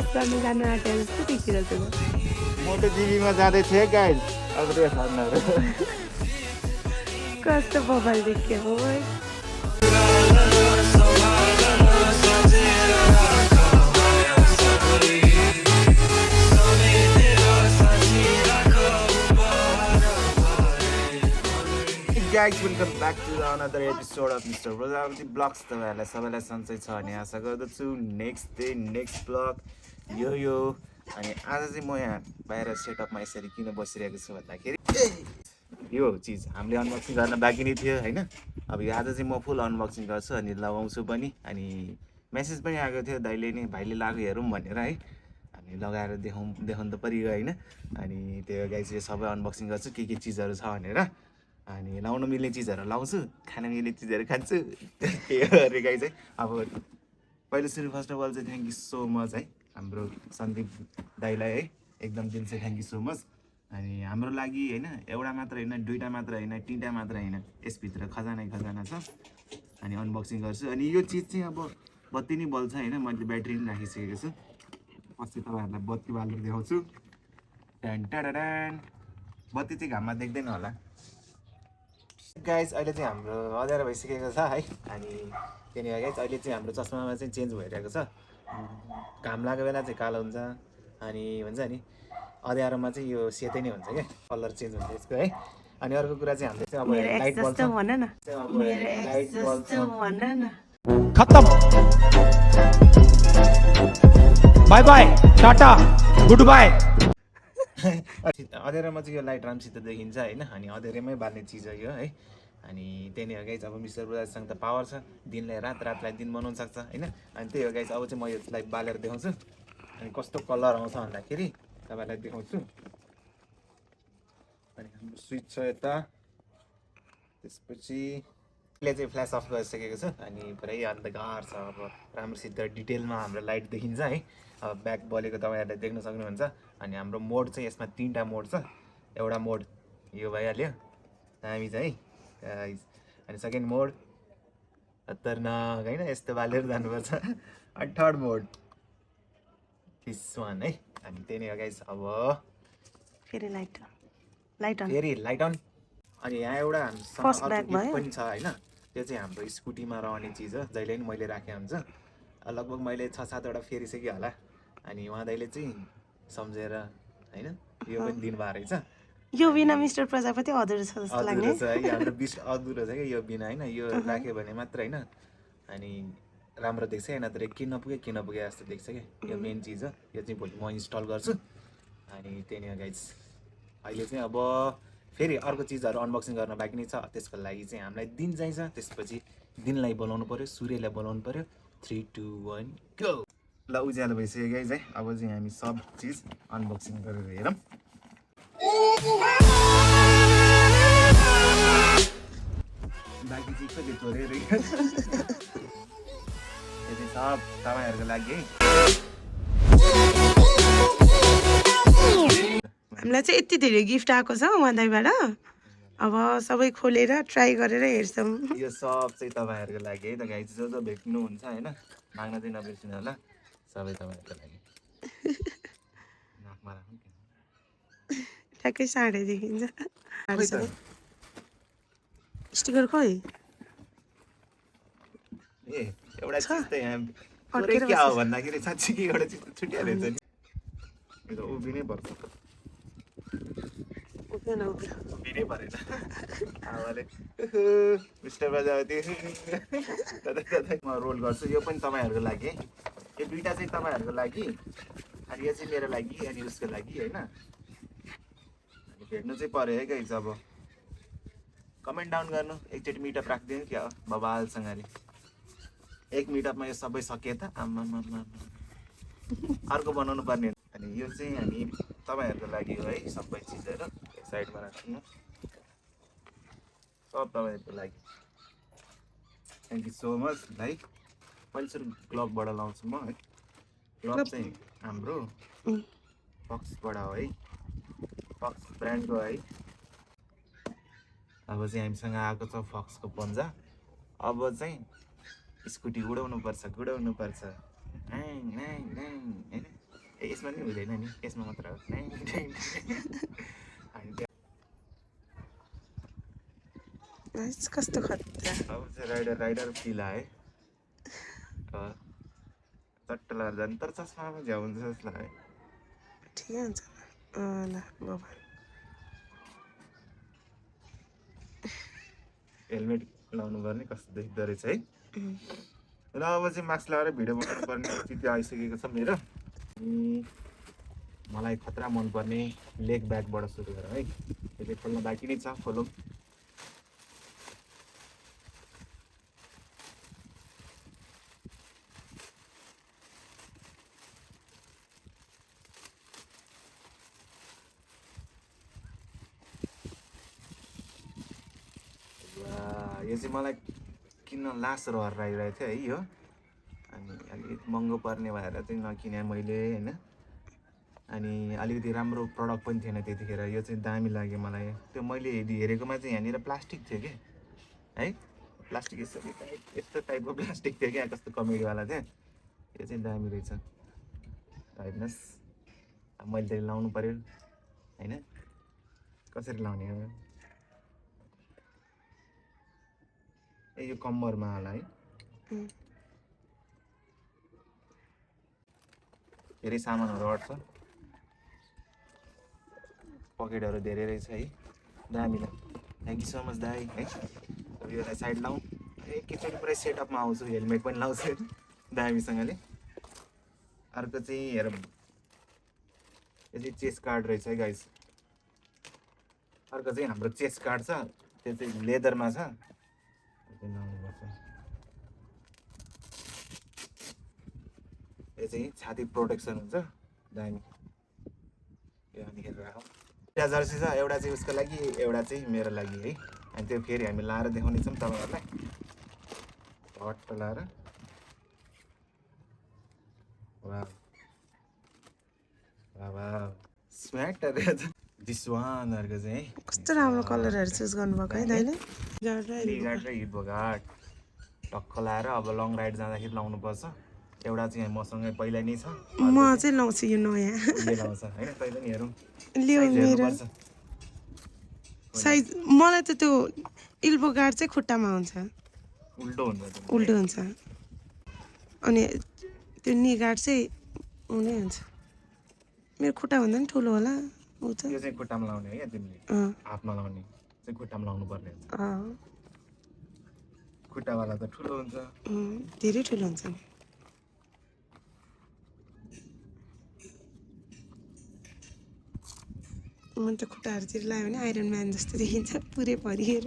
Race गर्न जानु आँटेर जस्तो देखिरहेको छ मोटो जिबीमा जाँदै थिएँ गाइज अब रेस हान्न कस्तो बबल देखियो हो guys, welcome back to another episode of Mr. Prajapati Vlogs. तपाईहरुलाई सबैलाई सन्चै छ अनि आशा गर्दछु नेक्स्ट ब्लग यो अनि आज चाहिँ म यहाँ बाहिर सेटअपमा यसरी किन बसिरहेको छु भन्दाखेरि यो चीज हामीले अनबक्सिङ गर्न बाँकी नै थियो हैन अब यो आज चाहिँ म फुल अनबक्सिङ गर्छु अनि लगाउँछु पनि अनि मेसेज पनि आएको थियो दाइले नि भाइले लाग्यो हेरौँ भनेर है अनि लगाएर देखाउन त परियो हैन अनि त्यो गाइस यो सबै अनबक्सिङ गर्छु के चीजहरु छ भनेर अनि लाउन मिल्ने चीजहरु लाउँछु खान मिल्ने चीजहरु खान्छु के गरे गाइस है अब पहिलो सुरु फर्स्ट अफ अल चाहिँ थ्यांक यू सो मच है हाम्रो सन्दीप दाइलाई है एकदम दिल से थ्यांक यू सो मच अनि हाम्रो लागि हैन एउटा मात्र हैन दुईटा मात्र हैन तीनटा मात्र हैन यस भित्र खजाना छ अनि अनबक्सिङ गर्छु अनि यो चीज चाहिँ अब बत्ती नै बल्छ हैन मैले ब्याट्री पनि राखिसकेको छु पछि तपाईहरुलाई बत्ती बालेर देखाउँछु टन टडडन बत्ती चाहिँ घाममा देख्दैन होला गाइस अहिले चाहिँ हाम्रो अँध्यारो भइसकेको छ है अनि त्यनी गाइस अहिले चाहिँ हाम्रो चस्मामा चाहिँ चेन्ज भइरहेको छ घाम लागेको बेला चाहिँ कालो हुन्छ अनि भन्छ नि अँध्यारोमा चाहिँ यो सेतै नै हुन्छ के कलर चेन्ज हुन्छ यसको है अनि अर्को कुरा चाहिँ हामीले चाहिँ अब लाइट बल्ब भन न लाइट बल्ब भन न खत्म bye bye tata goodbye अँध्यारोमा चाहिँ यो लाइट राम्रोसित देखिन्छ हैन अनि अँध्यारोमै बाल्ने चिज हो यो है अनि त्यही नै हो गाइस अब मिस्टर ब्रदर्ससँग त पावर छ दिनलाई रातलाई दिन बनाउन सक्छ हैन अनि त्यही हो गाइस अब चाहिँ म यसलाई बालेर देखाउँछु अनि कस्तो कलर आउँछ भन्दाखेरि तपाईलाई देखाउँछु अनि हाम्रो स्विच छ यता त्यसपछि यसले चाहिँ फ्ल्यास अफ गरिसकेको छ अनि पुरै अन्धकार छ अब राम्रोसित डिटेलमा हाम्रो लाइट देखिन्छ है अब ब्याक बलेको तपाईहरुले देख्न सक्नुहुन्छ अनि हाम्रो मोड चाहिँ यसमा तीनटा मोड छ एउटा मोड यो भइहाल्यो दामी चाहिँ अनि सेकेन्ड मोड खतरनाक हैन यस्तो बालेर जानुपर्छ अनि थर्ड मोड दिस वान है अनि त्यही नै हो गाइस अब फेरि लाइट अन अनि यहाँ एउटा हामीसँग अर्को गिफ्ट पनि छ हैन त्यो चाहिँ हाम्रो स्कुटीमा रहने चीज हो जहिले पनि मैले राखे हुन्छ लगभग मैले 6-7 वटा फेरिसके होला अनि उहाँ दाइले चाहिँ सम्झेर हैन यो पनि दिनुभएको रहेछ यो बिना मिस्टर प्रजापति अधुरो छ जस्तो लाग्ने हाम्रो बिस अधुरो छ के यो बिना हैन यो राख्यो भने मात्र हैन अनि राम्रो देख्छ हैन तर के नपुगे जस्तो देख्छ के यो मेन चीज हो यो चाहिँ भोलि म इन्स्टल गर्छु अनि त्यही नै हो गाइस अहिले चाहिँ अब फेरि अर्को चीजहरु अनबक्सिङ गर्न बाँकी नै छ त्यसको लागि चाहिँ हामीलाई दिन चाहिन्छ त्यसपछि दिनलाई बोलाउनु पर्यो सूर्यलाई बोलाउनु पर्यो 3 2 1 गो ल उज्यालो भइसक्यो गाइस है अब चाहिँ हामी सब चीज अनबक्सिङ गरेर हेरौँ बाँकी चिज चाहिँ थोरै रे यो चाहिँ सब तपाईहरुको लागि है हामीलाई चाहिँ यति धेरै गिफ्ट आएको छ उहाँ दाइबाट अब सबै खोलेर ट्राई गरेर हेर्छौँ यो सब चाहिँ तपाईहरुको लागि है त गाइस जो भेट्नु हुन्छ हैन माग्न चाहिँ नबिर्सिनु होला सबै तपाईहरुको लागि नाकमा राख्नु ठ्याक्कै साढे देखिन्छ स्टिकर खोइ ए एउटा चीज त यहाँ पुरै के हो भन्दाखेरि साच्चै के एउटा चीज छुटिहाल्छ नि यो त उभिनै पर्छ उभिनै परेन आमाले मिस्टर प्रजापति म रोल गर्छु यो पनि तपाईहरुको लागि है यो दुईटा चाहिँ तपाईहरुको लागि अनि यो चाहिँ मेरो लागि अनि उसको लागि हैन अनि भेट्नु चाहिँ पर्यो है गाइस अब कमेन्ट डाउन गर्नु एकचोटि मिटअप राख्दिनु क्या हो बबालसँगले एक मिटअपमा यो सबै सकिए त आम्मा अर्को बनाउनु पर्ने अनि यो चाहिँ हामी तपाईहरुको लागि हो है सबै चीजहरु एक साइडमा राख्नु सब तपाईहरुको लागि थ्यांक यू सो मच भाइ मैले सुरु ग्लोबबाट लाउँछु म है ग्लोब चाहिँ हाम्रो फक्सबाट हो है फक्स ब्रान्डको है अब चाहिँ हामीसँग आएको छ फक्सको पन्जा अब चाहिँ स्कुटी उडाउनु पर्छ हैन यसमा नि हुँदैन नि यसमा मात्र हो अनि कस्तो खतरा अब चाहिँ राइडर फिल आयो चट्ट लगाएर जानु तर चस्मामा झ्याउ हुन्छ जस्तो लाग्यो ठिकै हुन्छ ल बाबा हेलमेट लाउनु पर्ने कस्तो देख्दो रहेछ है र अब चाहिँ मास्क लगाएर भिडियो बनाउनु पर्ने स्थिति आइसकेको छ मेरो मलाई खतरा मनपर्ने लेग ब्याकबाट सुरु गरेर है त्यो चाहिँ खोल्न बाँकी नै छ खोलौँ यो चाहिँ मलाई किन्न लास्ट रहर लागिरहेको थियो है यो अनि अलिकति महँगो पर्ने भएर चाहिँ नकिने मैले होइन अनि अलिकति राम्रो प्रडक्ट पनि थिएन त्यतिखेर यो चाहिँ दामी लाग्यो मलाई त्यो मैले हेरेकोमा चाहिँ यहाँनिर प्लास्टिक थियो कि है प्लास्टिक यस्तो टाइपको प्लास्टिक थियो क्या कस्तो कमेडीवाला थियो यो चाहिँ दामी रहेछ हेर्नुहोस् अब मैले त लाउनु पऱ्यो होइन कसरी लाउने हो ए यो कम्मरमा होला है धेरै सामानहरू अट्छ पकेटहरू धेरै रहेछ है दामीलाई थ्याङ्क यू सो मच दाई है योलाई साइड लाउँ एकैचोटि पुरै सेटअपमा आउँछु हेलमेट पनि लाउँछु दामीसँगले अर्को चाहिँ हेर यो चाहिँ चेस्ट कार्ड रहेछ है गाइस अर्को चाहिँ हाम्रो चेस्ट कार्ड छ त्यो चाहिँ लेदरमा छ यो चाहिँ छाती प्रोटेक्सन हुन्छ दामी यो अनि हेरेर राखौँ एउटा जर्सी छ एउटा चाहिँ उसको लागि एउटा चाहिँ मेरो लागि है अनि त्यो फेरि हामी लाएर देखाउनेछौँ तपाईँहरूलाई हट लाएर स्वेटर दिस वानहरूको चाहिँ कस्तो राम्रो कलरहरू चुज गर्नुभएको है दाइले घाट र हिट घाट टक्क लाएर अब लङ राइड जाँदाखेरि लाउनुपर्छ एउटा चाहिँ मसँगै पहिला नै छ म चाहिँ लाउँछु यो नयाँ लाउँछ होइन तैँले नि हेरौँ लियो मेरो साइज मलाई त त्यो इल्बो गार्ड चाहिँ खुट्टामा हुन्छ उल्टो हुन्छ अनि त्यो नी गार्ड चाहिँ हुनै हुन्छ मेरो खुट्टा भन्दा नि ठुलो होला ऊ त यो चाहिँ खुट्टामा लाउने है तिमीले हातमा लाउने चाहिँ खुट्टामा लाउनु पर्ने हुन्छ खुट्टावाला त ठुलो हुन्छ धेरै ठुलो हुन्छ नि मन त खुट्टाहरूतिर लगायो भने आइरन म्यान जस्तो देखिन्छ पुरै परिएर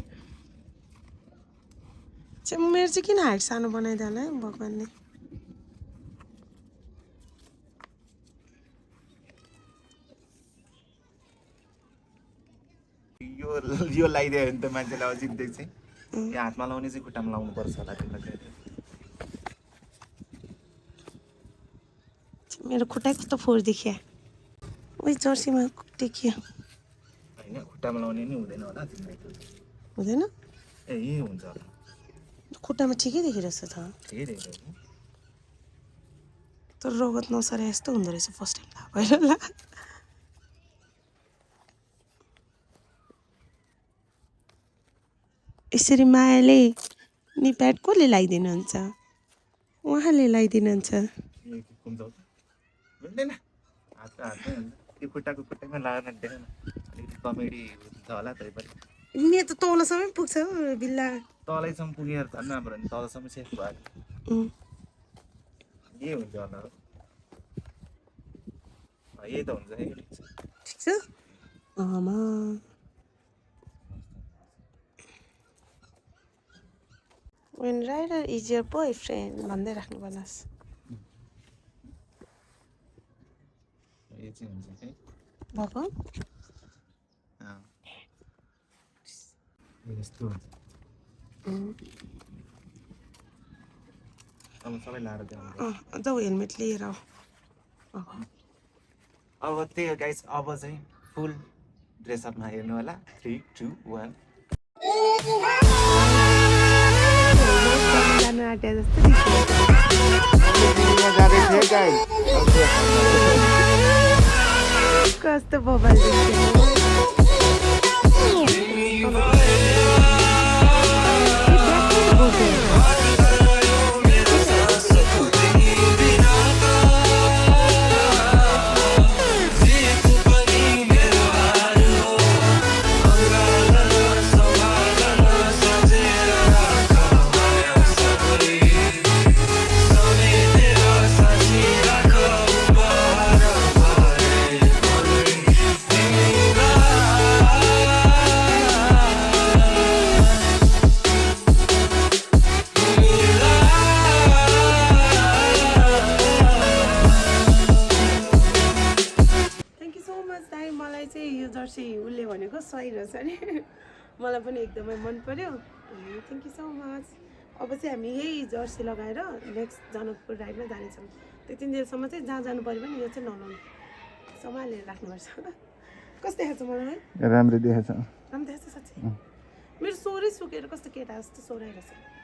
मेरो चाहिँ किन हाइट सानो बनाइदिएला है भगवान्ले यो लगाइदियो भने त मान्छेलाई अजिब देख्छ यो हातमा लाउने चाहिँ खुट्टामा लाउनु पर्छ होला तिमीलाई मेरो खुट्टा कस्तो फोहोर देखियो उही जर्सीमा टेकियो होइन खुट्टामा लाउने नि हुँदैन होला तिमीलाई हुँदैन ए यही हुन्छ होला खुट्टामा ठिकै देखिरहेछ त ठिकै देखिरहेछ तर रगत नसरे यस्तो हुँदो रहेछ फर्स्ट टाइम थाहा भएर ल यसरी मायाले नि प्याड कसले लगाइदिनुहुन्छ उहाँले लगाइदिनुहुन्छ त्यो खुट्टामा लगाएर देखेन अलिकति कमेडी हुन्छ होला तै पनि मेरो त तलसम्म पुग्छ बिल्ला तलैसम्म पुगेर झन् राम्रो नि तलसम्म सेफ भयो यही हुन्छ होला यही त हुन्छ ठिक छ आमा When Rider is your boyfriend भन्दै राख्नु पर्लास यो चाहिँ हुन्छ है भएको यस्तो हुन्छ अब सबै लाएर देखाउनु जाऊ हेलमेट लिएर आऊ अब त्यही हो गाइस अब चाहिँ फुल ड्रेसअपमा हेर्नु होला 3 2 1 जानु आँटे जस्तो देखियो कस्तो बबाल मलाई चाहिँ यो जर्सी उसले भनेको सही रहेछ नि मलाई पनि एकदमै मन पर्यो अनि थ्याङ्क यू सो मच अब चाहिँ हामी यही जर्सी लगाएर नेक्स्ट जनकपुर राइडमा जानेछौँ त्यति दिनसम्म चाहिँ जहाँ जानु पऱ्यो भने यो चाहिँ नलाउनु सम्हालेर राख्नुपर्छ कस्तो देखाएको छ मलाई राम्रो देखाएको छ राम्रो देखाएको छ साँच्चै मेरो सोरै सुकेर कस्तो केटा जस्तो सोराइरहेछ